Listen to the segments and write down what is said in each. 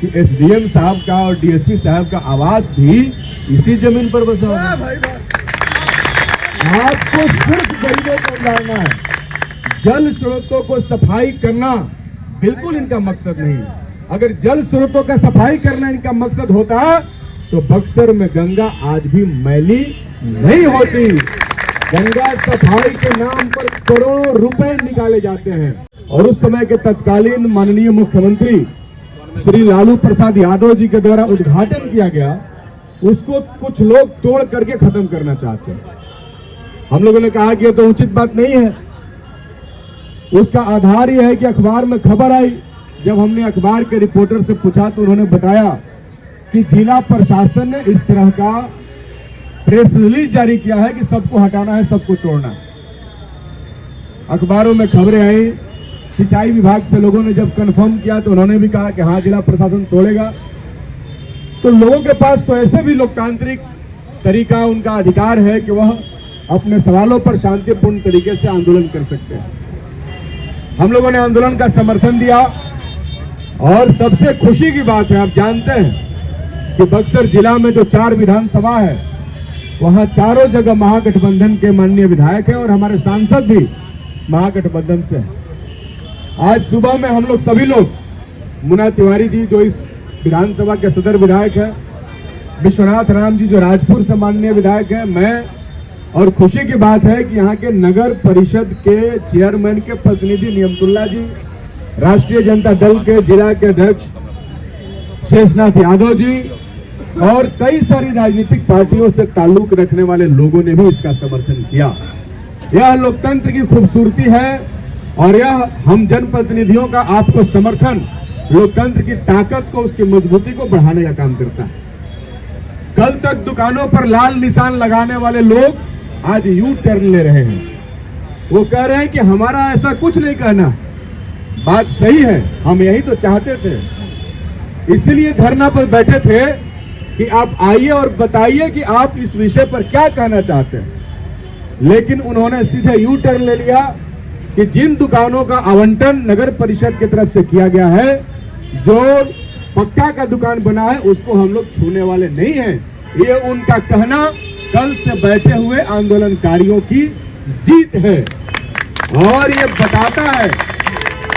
कि एसडीएम साहब का और डीएसपी साहब का आवास भी इसी जमीन पर बसा हुआ है। आपको सिर्फ गरीबों को उजाड़ना है। जल स्रोतों को सफाई करना बिल्कुल इनका मकसद नहीं है। अगर जल स्रोतों का सफाई करना इनका मकसद होता तो बक्सर में गंगा आज भी मैली नहीं होती। गंगा सफाई के नाम पर करोड़ों रुपए निकाले जाते हैं और उस समय के तत्कालीन माननीय मुख्यमंत्री श्री लालू प्रसाद यादव जी के द्वारा उद्घाटन किया गया, उसको कुछ लोग तोड़ करके खत्म करना चाहते हैं। हम लोगों ने कहा कि ये तो उचित बात नहीं है। उसका आधार यह है कि अखबार में खबर आई। जब हमने अखबार के रिपोर्टर से पूछा तो उन्होंने बताया कि जिला प्रशासन ने इस तरह का प्रेस रिलीज जारी किया है कि सबको हटाना है, सबको तोड़ना है। अखबारों में खबरें आई। सिंचाई विभाग से लोगों ने जब कंफर्म किया तो उन्होंने भी कहा कि हाँ, जिला प्रशासन तोड़ेगा। तो लोगों के पास तो ऐसे भी लोकतांत्रिक तरीका, उनका अधिकार है कि वह अपने सवालों पर शांतिपूर्ण तरीके से आंदोलन कर सकते हैं। हम लोगों ने आंदोलन का समर्थन दिया और सबसे खुशी की बात है, आप जानते हैं कि बक्सर जिला में जो 4 विधानसभा है वहां चारों जगह महागठबंधन के माननीय विधायक हैं और हमारे सांसद भी महागठबंधन से हैं। आज सुबह में हम लोग सभी लोग, मुन्ना तिवारी जी जो इस विधानसभा के सदर विधायक है, विश्वनाथ राम जी जो राजपुर से माननीय विधायक है, मैं, और खुशी की बात है कि यहाँ के नगर परिषद के चेयरमैन के प्रतिनिधि नियमतुल्ला जी, राष्ट्रीय जनता दल के जिला के अध्यक्ष शेषनाथ यादव जी और कई सारी राजनीतिक पार्टियों से ताल्लुक रखने वाले लोगों ने भी इसका समर्थन किया। यह लोकतंत्र की खूबसूरती है और यह हम जनप्रतिनिधियों का आपको समर्थन लोकतंत्र की ताकत को, उसकी मजबूती को बढ़ाने का काम करता है। कल तक दुकानों पर लाल निशान लगाने वाले लोग आज यू टर्न ले रहे हैं। वो कह रहे हैं कि हमारा ऐसा कुछ नहीं कहना। बात सही है, हम यही तो चाहते थे, इसीलिए धरना पर बैठे थे कि आप आइए और बताइए कि आप इस विषय पर क्या कहना चाहते हैं। लेकिन उन्होंने सीधे यू टर्न ले लिया कि जिन दुकानों का आवंटन नगर परिषद की तरफ से किया गया है, जो पक्का का दुकान बना है, उसको हम लोग छूने वाले नहीं हैं। ये उनका कहना कल से बैठे हुए आंदोलनकारियों की जीत है और ये बताता है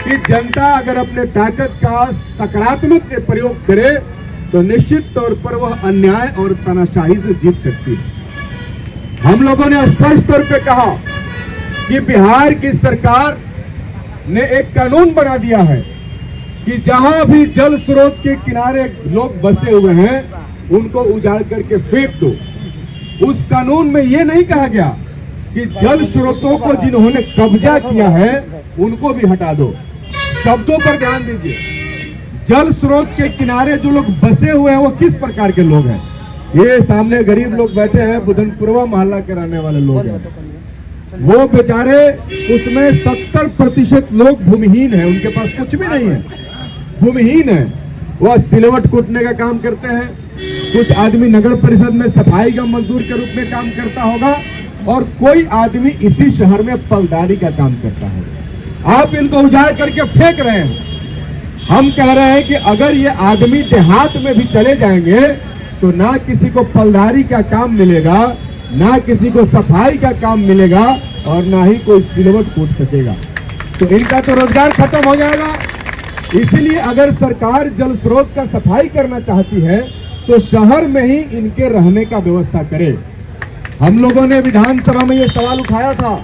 कि जनता अगर अपने ताकत का सकारात्मक प्रयोग करे तो निश्चित तौर पर वह अन्याय और तानाशाही से जीत सकती है। हम लोगों ने स्पष्ट तौर पे कहा कि बिहार की सरकार ने एक कानून बना दिया है कि जहां भी जल स्रोत के किनारे लोग बसे हुए हैं उनको उजाड़ करके फेंक दो। उस कानून में यह नहीं कहा गया कि जल स्रोतों को जिन्होंने कब्जा किया है उनको भी हटा दो। शब्दों पर ध्यान दीजिए। जल स्रोत के किनारे जो लोग बसे हुए हैं वो किस प्रकार के लोग हैं? ये सामने गरीब लोग बैठे हैं, बुधनपुरवा मोहल्ला के रहने वाले लोग हैं। वो बेचारे, उसमें 70% लोग भूमिहीन हैं, उनके पास कुछ भी नहीं है, भूमिहीन है। वह सिलवट कूटने का काम करते हैं, कुछ आदमी नगर परिषद में सफाई का मजदूर के रूप में काम करता होगा और कोई आदमी इसी शहर में पलदारी का काम करता है। आप इनको उजाड़ करके फेंक रहे हैं। हम कह रहे हैं कि अगर ये आदमी देहात में भी चले जाएंगे तो ना किसी को पलदारी का काम मिलेगा, ना किसी को सफाई का काम मिलेगा और ना ही कोई सिलवट कूट सकेगा। तो इनका तो रोजगार खत्म हो जाएगा। इसीलिए अगर सरकार जल स्रोत का सफाई करना चाहती है तो शहर में ही इनके रहने का व्यवस्था करे। हम लोगों ने विधानसभा में ये सवाल उठाया था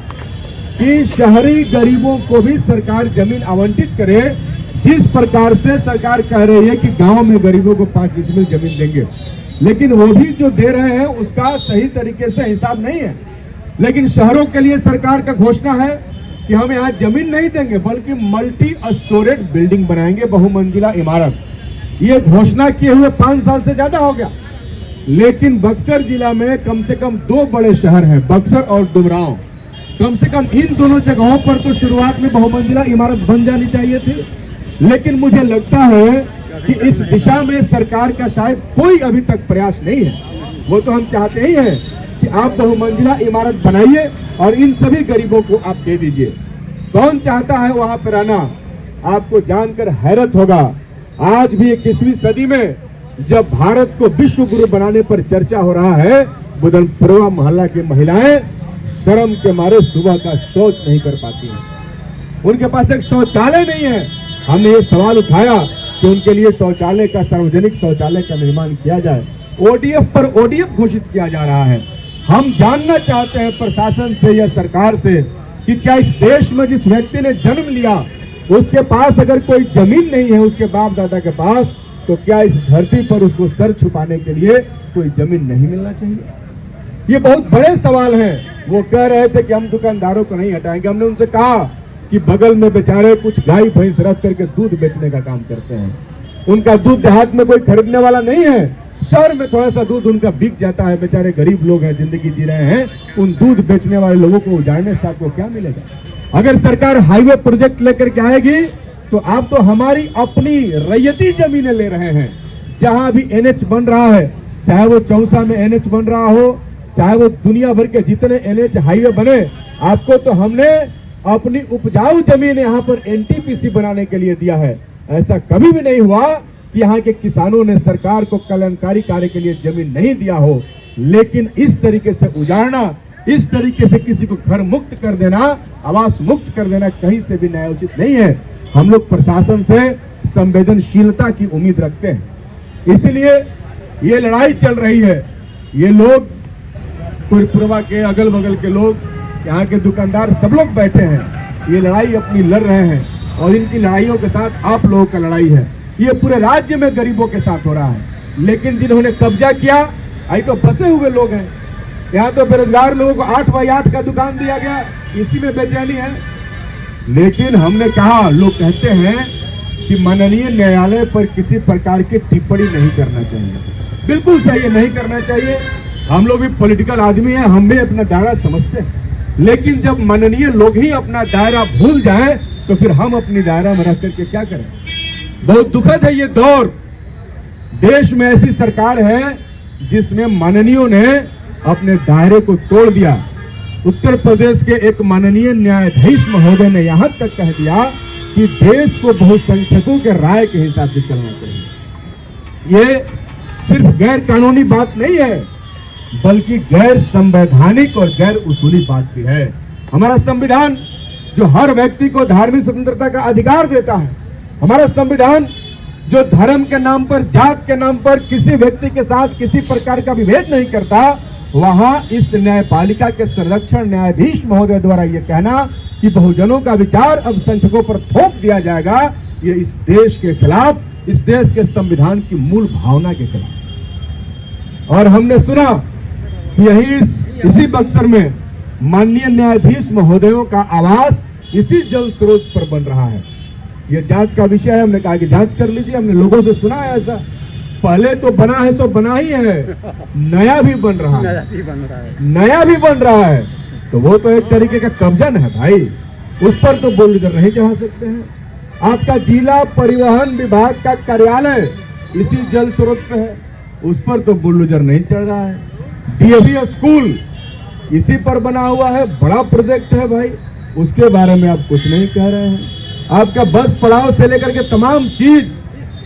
कि शहरी गरीबों को भी सरकार जमीन आवंटित करे, जिस प्रकार से सरकार कह रही है कि गांव में गरीबों को 5 डिसमिल जमीन देंगे, लेकिन वो भी जो दे रहे हैं उसका सही तरीके से हिसाब नहीं है। लेकिन शहरों के लिए सरकार का घोषणा है कि हम यहाँ जमीन नहीं देंगे बल्कि मल्टी स्टोरेज बिल्डिंग बनाएंगे, बहुमंजिला इमारत। ये घोषणा किए हुए 5 साल से ज्यादा हो गया। लेकिन बक्सर जिला में कम से कम 2 बड़े शहर हैं, बक्सर और डुमरांव। कम से कम इन दोनों जगहों पर तो शुरुआत में बहुमंजिला इमारत बन जानी चाहिए थी। लेकिन मुझे लगता है कि इस दिशा में सरकार का शायद कोई अभी तक प्रयास नहीं है। वो तो हम चाहते ही हैं कि आप बहुमंजिला इमारत बनाइए और इन सभी गरीबों को आप दे दीजिए। कौन चाहता है वहां पर रहना? आपको जानकर हैरत होगा आज भी 21वीं सदी में जब भारत को विश्व गुरु बनाने पर चर्चा हो रहा है, बुदनपुरवा मोहल्ला की महिलाएं शर्म के मारे सुबह का शौच नहीं कर पाती हैं। उनके पास एक शौचालय नहीं है। हमने ये सवाल उठाया कि उनके लिए शौचालय का, सार्वजनिक शौचालय का निर्माण किया जाए। ओडीएफ पर ओडीएफ घोषित किया जा रहा है। हम जानना चाहते हैं प्रशासन से या सरकार से कि क्या इस देश में जिस व्यक्ति ने जन्म लिया उसके पास अगर कोई जमीन नहीं है उसके बाप दादा के पास, तो क्या इस धरती पर उसको सर छुपाने के लिए कोई जमीन नहीं मिलना चाहिए? ये बहुत बड़े सवाल हैं। वो कह रहे थे कि हम दुकानदारों को नहीं हटाएंगे। हमने उनसे कहा कि बगल में बेचारे कुछ गाय भैंस रख करके दूध बेचने का काम करते हैं। उनका दूध देहात में कोई खरीदने वाला नहीं है। शहर में थोड़ा सा दूध उनका बिक जाता है। बेचारे गरीब लोग हैं, जिंदगी जी रहे हैं। उन दूध बेचने वाले लोगों को उजाड़ने से आपको क्या मिलेगा? अगर सरकार हाईवे प्रोजेक्ट लेकर के आएगी तो आप तो हमारी अपनी रैयती जमीनें ले रहे हैं। जहां भी एनएच बन रहा है, चाहे वो चौसा में एनएच बन रहा हो, चाहे वो दुनिया भर के जितने एनएच हाईवे बने, आपको तो हमने अपनी उपजाऊ जमीन यहाँ पर एनटीपीसी बनाने के लिए दिया है। ऐसा कभी भी नहीं हुआ कि यहाँ के किसानों ने सरकार को कल्याणकारी कार्य के लिए जमीन नहीं दिया हो। लेकिन इस तरीके से उजाड़ना, इस तरीके से किसी को घर मुक्त कर देना, आवास मुक्त कर देना कहीं से भी न्यायोचित नहीं है। हम लोग प्रशासन से संवेदनशीलता की उम्मीद रखते हैं। इसलिए ये लड़ाई चल रही है। ये लोग पुरपुरवा के अगल बगल के लोग, यहाँ के दुकानदार सब लोग बैठे हैं। ये लड़ाई अपनी लड़ रहे हैं और इनकी लड़ाइयों के साथ आप लोगों का लड़ाई है। ये पूरे राज्य में गरीबों के साथ हो रहा है। लेकिन जिन्होंने कब्जा किया, आई तो फंसे हुए लोग हैं। यहाँ तो बेरोजगार लोगों को 8x8 का दुकान दिया गया, इसी में बेचैनी है। लेकिन हमने कहा, लोग कहते हैं कि माननीय न्यायालय पर किसी प्रकार की टिप्पणी नहीं करना चाहिए। बिल्कुल सही है, नहीं करना चाहिए। हम लोग भी पॉलिटिकल आदमी हैं, हम भी अपना दायरा समझते हैं। लेकिन जब माननीय लोग ही अपना दायरा भूल जाएं तो फिर हम अपनी दायरा में रह करके क्या करें? बहुत दुखद है ये दौर। देश में ऐसी सरकार है जिसमें माननीयों ने अपने दायरे को तोड़ दिया। उत्तर प्रदेश के एक माननीय न्यायाधीश महोदय ने यहां तक कह दिया कि देश को बहुसंख्यकों के राय के हिसाब से चलना चाहिए। ये सिर्फ गैर कानूनी बात नहीं है, बल्कि गैर संवैधानिक और गैर उसूली बात भी है। हमारा संविधान जो हर व्यक्ति को धार्मिक स्वतंत्रता का अधिकार देता है, हमारा संविधान जो धर्म के नाम पर, जात के नाम पर किसी व्यक्ति के साथ किसी प्रकार का विभेद नहीं करता, वहां इस न्यायपालिका के संरक्षण न्यायाधीश महोदय द्वारा यह कहना कि बहुजनों का विचार अल्पसंख्यकों पर थोप दिया जाएगा, ये इस देश के खिलाफ, इस देश के संविधान की मूल भावना के खिलाफ। और हमने सुना कि यही इसी बक्सर में माननीय न्यायाधीश महोदयों का आवास इसी जल स्रोत पर बन रहा है। यह जांच का विषय है। हमने कहा कि जांच कर लीजिए। हमने लोगों से सुना है ऐसा। पहले तो बना है सो बना ही है, नया भी बन रहा है, नया भी बन रहा है। तो वो तो एक तरीके का कब्जा है भाई, उस पर तो बुलडोजर नहीं चढ़ा सकते हैं। आपका जिला परिवहन विभाग का कार्यालय इसी जल स्रोत पे है, उस पर तो बुलडोजर नहीं चढ़ रहा है। डीएवी स्कूल इसी पर बना हुआ है, बड़ा प्रोजेक्ट है भाई, उसके बारे में आप कुछ नहीं कह रहे हैं। आपका बस पड़ाव से लेकर के तमाम चीज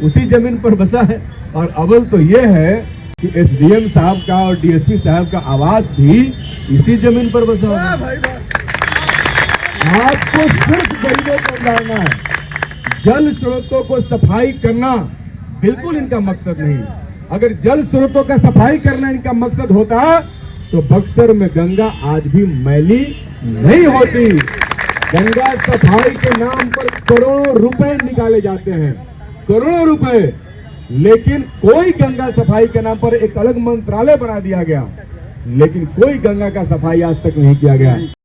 उसी जमीन पर बसा है। और अव्वल तो ये है कि एसडीएम साहब का और डीएसपी साहब का आवास भी इसी जमीन पर बसा हुआ है। आपको सिर्फ गरीबों को उजाड़ना है, जल स्रोतों को सफाई करना बिल्कुल इनका मकसद नहीं। अगर जल स्रोतों का सफाई करना इनका मकसद होता तो बक्सर में गंगा आज भी मैली नहीं होती। गंगा सफाई के नाम पर करोड़ों रुपए निकाले जाते हैं, करोड़ों रुपए। लेकिन कोई गंगा सफाई के नाम पर एक अलग मंत्रालय बना दिया गया, लेकिन कोई गंगा का सफाई आज तक नहीं किया गया।